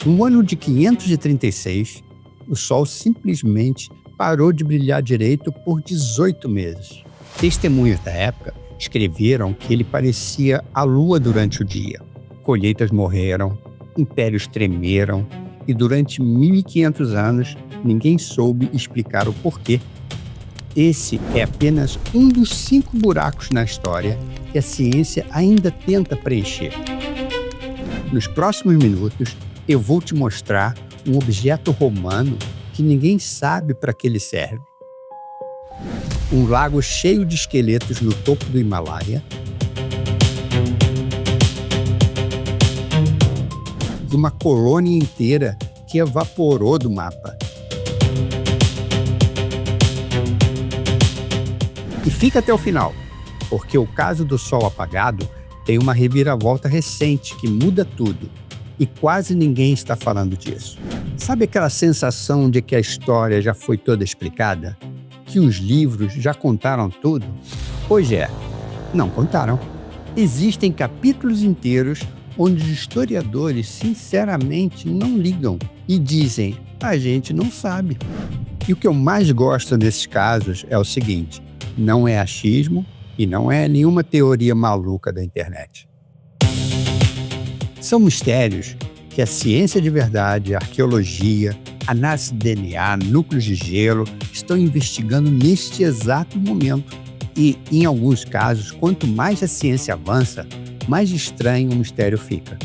No ano de 536, o Sol simplesmente parou de brilhar direito por 18 meses. Testemunhas da época escreveram que ele parecia a Lua durante o dia. Colheitas morreram, impérios tremeram e durante 1500 anos ninguém soube explicar o porquê. Esse é apenas um dos 5 buracos na história que a ciência ainda tenta preencher. Nos próximos minutos, eu vou te mostrar um objeto romano que ninguém sabe para que ele serve. Um lago cheio de esqueletos no topo do Himalaia. E uma colônia inteira que evaporou do mapa. E fica até o final, porque o caso do Sol apagado tem uma reviravolta recente que muda tudo. E quase ninguém está falando disso. Sabe aquela sensação de que a história já foi toda explicada? Que os livros já contaram tudo? Pois é, não contaram. Existem capítulos inteiros onde os historiadores sinceramente não ligam e dizem, a gente não sabe. E o que eu mais gosto nesses casos é o seguinte, não é achismo e não é nenhuma teoria maluca da internet. São mistérios que a ciência de verdade, a arqueologia, análise de DNA, núcleos de gelo estão investigando neste exato momento. E, em alguns casos, quanto mais a ciência avança, mais estranho o mistério fica.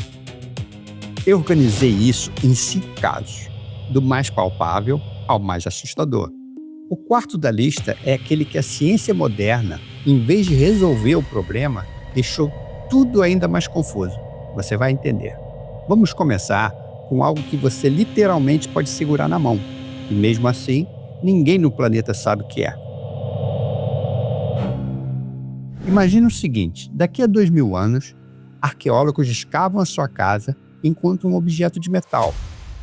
Eu organizei isso em 5 casos, do mais palpável ao mais assustador. O quarto da lista é aquele que a ciência moderna, em vez de resolver o problema, deixou tudo ainda mais confuso. Você vai entender. Vamos começar com algo que você literalmente pode segurar na mão. E mesmo assim, ninguém no planeta sabe o que é. Imagina o seguinte, daqui a 2000 anos, arqueólogos escavam a sua casa e encontram um objeto de metal.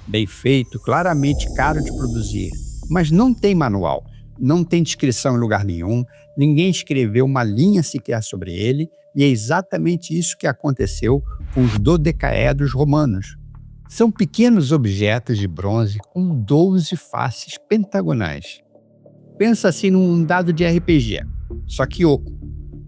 Bem feito, claramente caro de produzir. Mas não tem manual, não tem descrição em lugar nenhum, ninguém escreveu uma linha sequer sobre ele, e é exatamente isso que aconteceu com os dodecaedros romanos. São pequenos objetos de bronze com 12 faces pentagonais. Pensa assim num dado de RPG, só que oco,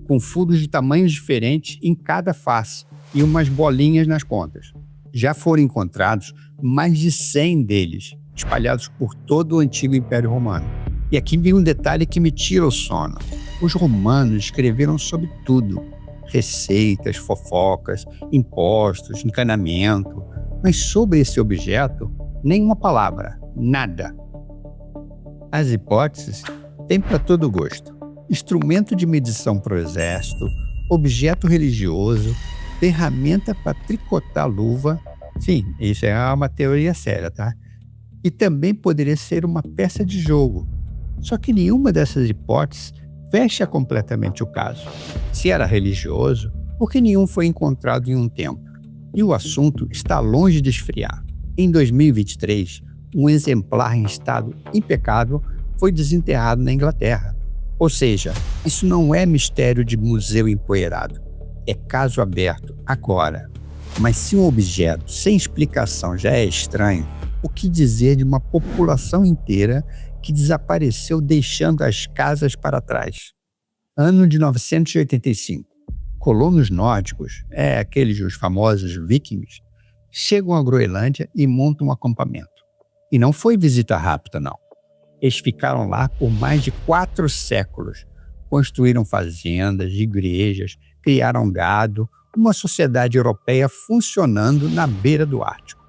com furos de tamanhos diferentes em cada face e umas bolinhas nas pontas. Já foram encontrados mais de 100 deles, espalhados por todo o antigo Império Romano. E aqui vem um detalhe que me tira o sono. Os romanos escreveram sobre tudo. Receitas, fofocas, impostos, encanamento. Mas sobre esse objeto, nenhuma palavra, nada. As hipóteses têm para todo gosto. Instrumento de medição para o exército, objeto religioso, ferramenta para tricotar luva. Sim, isso é uma teoria séria, tá? E também poderia ser uma peça de jogo. Só que nenhuma dessas hipóteses fecha completamente o caso. Se era religioso, por que nenhum foi encontrado em um templo? E o assunto está longe de esfriar. Em 2023, um exemplar em estado impecável foi desenterrado na Inglaterra. Ou seja, isso não é mistério de museu empoeirado. É caso aberto agora. Mas se um objeto sem explicação já é estranho, o que dizer de uma população inteira que desapareceu deixando as casas para trás? Ano de 985. Colonos nórdicos, aqueles os famosos vikings, chegam à Groenlândia e montam um acampamento. E não foi visita rápida, não. Eles ficaram lá por mais de 4 séculos. Construíram fazendas, igrejas, criaram gado, uma sociedade europeia funcionando na beira do Ártico.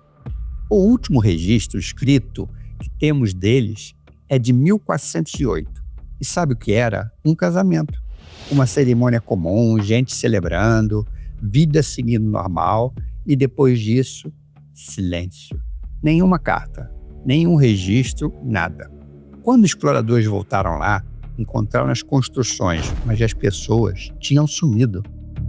O último registro escrito que temos deles é de 1408. E sabe o que era? Um casamento. Uma cerimônia comum, gente celebrando, vida seguindo normal, e depois disso, silêncio. Nenhuma carta, nenhum registro, nada. Quando os exploradores voltaram lá, encontraram as construções, mas as pessoas tinham sumido.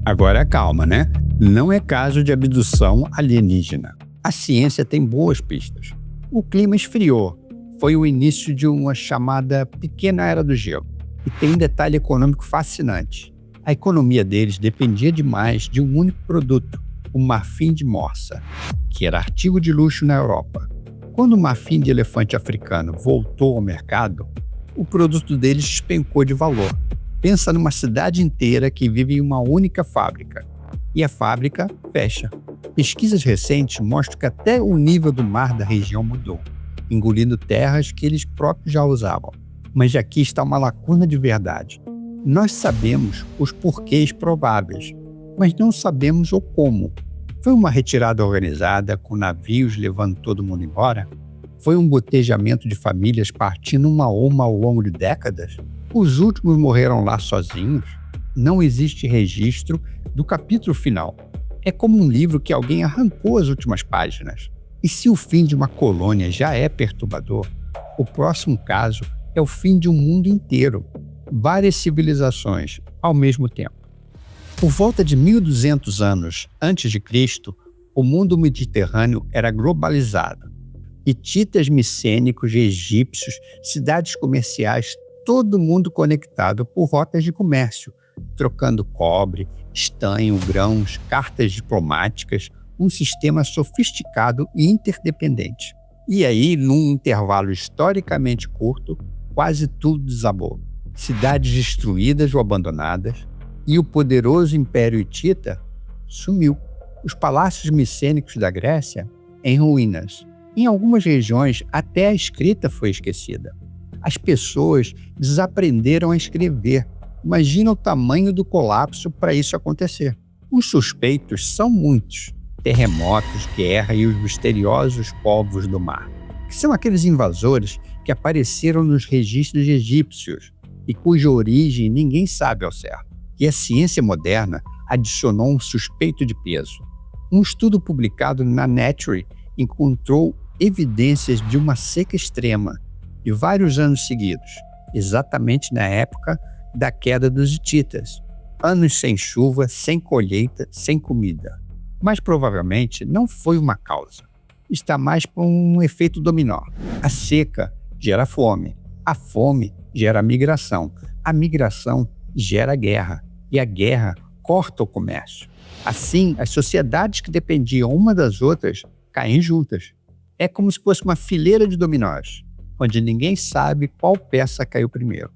Agora calma, né? Não é caso de abdução alienígena. A ciência tem boas pistas. O clima esfriou. Foi o início de uma chamada pequena era do gelo. E tem um detalhe econômico fascinante. A economia deles dependia demais de um único produto, o marfim de Morsa, que era artigo de luxo na Europa. Quando o marfim de elefante africano voltou ao mercado, o produto deles despencou de valor. Pensa numa cidade inteira que vive em uma única fábrica. E a fábrica fecha. Pesquisas recentes mostram que até o nível do mar da região mudou, engolindo terras que eles próprios já usavam. Mas aqui está uma lacuna de verdade. Nós sabemos os porquês prováveis, mas não sabemos o como. Foi uma retirada organizada, com navios levando todo mundo embora? Foi um gotejamento de famílias partindo uma a uma ao longo de décadas? Os últimos morreram lá sozinhos? Não existe registro do capítulo final. É como um livro que alguém arrancou as últimas páginas. E se o fim de uma colônia já é perturbador, o próximo caso é o fim de um mundo inteiro. Várias civilizações ao mesmo tempo. Por volta de 1200 anos antes de Cristo, o mundo mediterrâneo era globalizado. Hititas, micênicos, egípcios, cidades comerciais, todo mundo conectado por rotas de comércio, trocando cobre, estanho, grãos, cartas diplomáticas, um sistema sofisticado e interdependente. E aí, num intervalo historicamente curto, quase tudo desabou. Cidades destruídas ou abandonadas, e o poderoso Império Hitita sumiu. Os palácios micênicos da Grécia em ruínas. Em algumas regiões, até a escrita foi esquecida. As pessoas desaprenderam a escrever. Imagina o tamanho do colapso para isso acontecer. Os suspeitos são muitos. Terremotos, guerra e os misteriosos povos do mar, que são aqueles invasores que apareceram nos registros egípcios e cuja origem ninguém sabe ao certo. E a ciência moderna adicionou um suspeito de peso. Um estudo publicado na Nature encontrou evidências de uma seca extrema de vários anos seguidos, exatamente na época da queda dos hititas. Anos sem chuva, sem colheita, sem comida. Mas provavelmente não foi uma causa. Está mais por um efeito dominó. A seca gera fome. A fome gera migração. A migração gera guerra. E a guerra corta o comércio. Assim, as sociedades que dependiam uma das outras caem juntas. É como se fosse uma fileira de dominós, onde ninguém sabe qual peça caiu primeiro.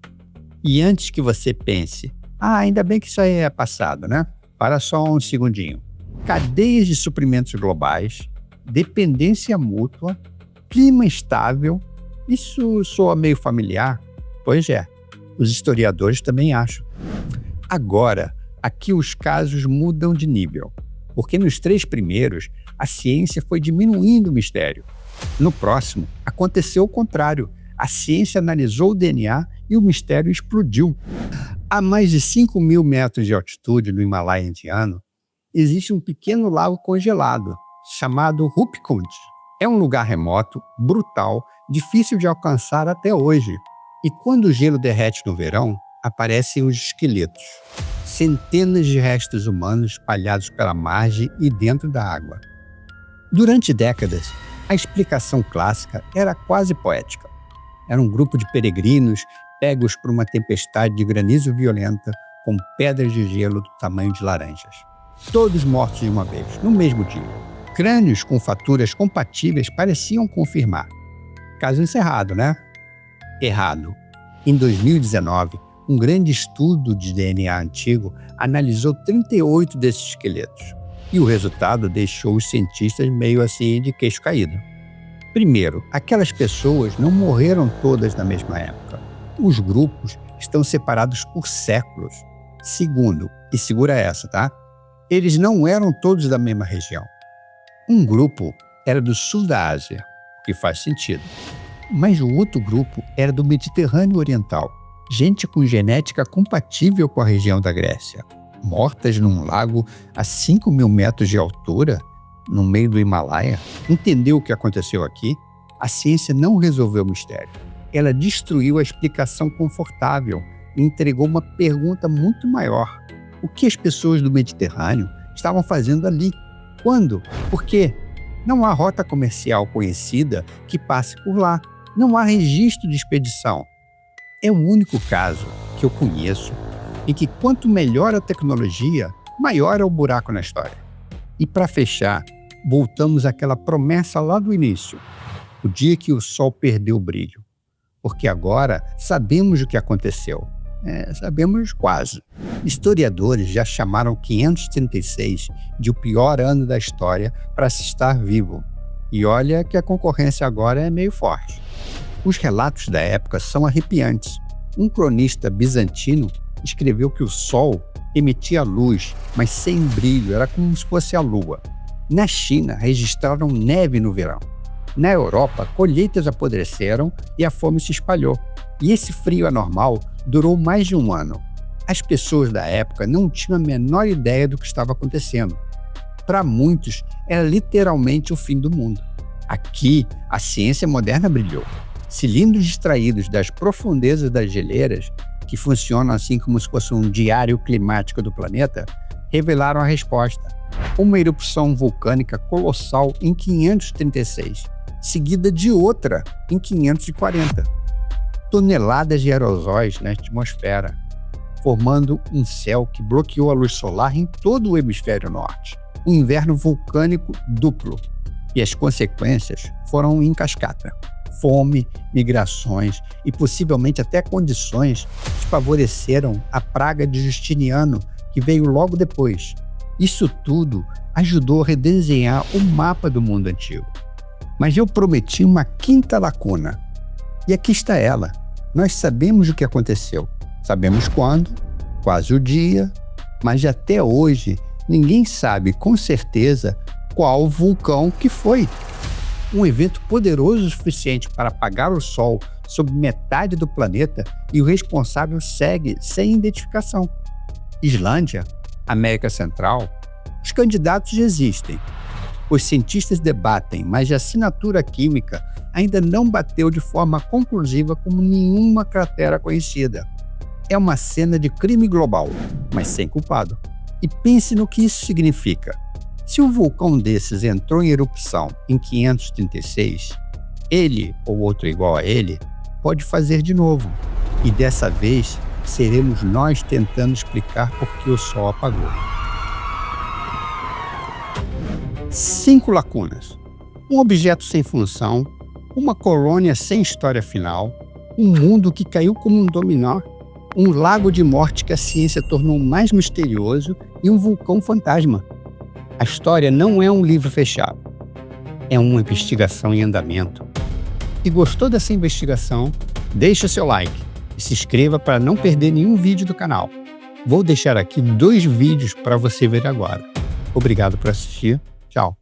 E antes que você pense, ainda bem que isso aí é passado, né? Para só um segundinho. Cadeias de suprimentos globais, dependência mútua, clima estável, isso soa meio familiar? Pois é, os historiadores também acham. Agora, aqui os casos mudam de nível, porque nos 3 primeiros, a ciência foi diminuindo o mistério. No próximo, aconteceu o contrário. A ciência analisou o DNA e o mistério explodiu. A mais de 5.000 metros de altitude no Himalaia indiano, existe um pequeno lago congelado, chamado Rupkund. É um lugar remoto, brutal, difícil de alcançar até hoje. E quando o gelo derrete no verão, aparecem os esqueletos. Centenas de restos humanos espalhados pela margem e dentro da água. Durante décadas, a explicação clássica era quase poética. Era um grupo de peregrinos pegos por uma tempestade de granizo violenta com pedras de gelo do tamanho de laranjas. Todos mortos de uma vez, no mesmo dia. Crânios com faturas compatíveis pareciam confirmar. Caso encerrado, né? Errado. Em 2019, um grande estudo de DNA antigo analisou 38 desses esqueletos. E o resultado deixou os cientistas meio assim de queixo caído. Primeiro, aquelas pessoas não morreram todas na mesma época. Os grupos estão separados por séculos. Segundo, e segura essa, tá? Eles não eram todos da mesma região. Um grupo era do sul da Ásia, o que faz sentido. Mas o outro grupo era do Mediterrâneo Oriental. Gente com genética compatível com a região da Grécia. Mortas num lago a 5.000 metros de altura, no meio do Himalaia. Entendeu o que aconteceu aqui? A ciência não resolveu o mistério. Ela destruiu a explicação confortável e entregou uma pergunta muito maior. O que as pessoas do Mediterrâneo estavam fazendo ali? Quando? Por quê? Não há rota comercial conhecida que passe por lá. Não há registro de expedição. É o único caso que eu conheço em que quanto melhor a tecnologia, maior é o buraco na história. E para fechar, voltamos àquela promessa lá do início, o dia que o Sol perdeu o brilho. Porque agora sabemos o que aconteceu. Sabemos quase. Historiadores já chamaram 536 de o pior ano da história para se estar vivo. E olha que a concorrência agora é meio forte. Os relatos da época são arrepiantes. Um cronista bizantino escreveu que o Sol emitia luz, mas sem brilho, era como se fosse a Lua. Na China, registraram neve no verão. Na Europa, colheitas apodreceram e a fome se espalhou. E esse frio anormal durou mais de um ano. As pessoas da época não tinham a menor ideia do que estava acontecendo. Para muitos, era literalmente o fim do mundo. Aqui, a ciência moderna brilhou. Cilindros extraídos das profundezas das geleiras, que funcionam assim como se fosse um diário climático do planeta, revelaram a resposta. Uma erupção vulcânica colossal em 536, seguida de outra em 540. Toneladas de aerosóis na atmosfera, formando um céu que bloqueou a luz solar em todo o hemisfério norte. Um inverno vulcânico duplo. E as consequências foram em cascata. Fome, migrações e possivelmente até condições que favoreceram a praga de Justiniano, que veio logo depois. Isso tudo ajudou a redesenhar o mapa do mundo antigo. Mas eu prometi uma quinta lacuna. E aqui está ela. Nós sabemos o que aconteceu. Sabemos quando, quase o dia, mas até hoje ninguém sabe com certeza qual vulcão que foi. Um evento poderoso o suficiente para apagar o Sol sobre metade do planeta e o responsável segue sem identificação. Islândia, América Central, os candidatos existem. Os cientistas debatem, mas a assinatura química ainda não bateu de forma conclusiva como nenhuma cratera conhecida. É uma cena de crime global, mas sem culpado. E pense no que isso significa. Se um vulcão desses entrou em erupção em 536, ele, ou outro igual a ele, pode fazer de novo. E dessa vez, seremos nós tentando explicar por que o Sol apagou. 5 lacunas. Um objeto sem função, uma colônia sem história final, um mundo que caiu como um dominó, um lago de morte que a ciência tornou mais misterioso e um vulcão fantasma. A história não é um livro fechado, é uma investigação em andamento. Se gostou dessa investigação, deixa seu like e se inscreva para não perder nenhum vídeo do canal. Vou deixar aqui 2 vídeos para você ver agora. Obrigado por assistir. Tchau.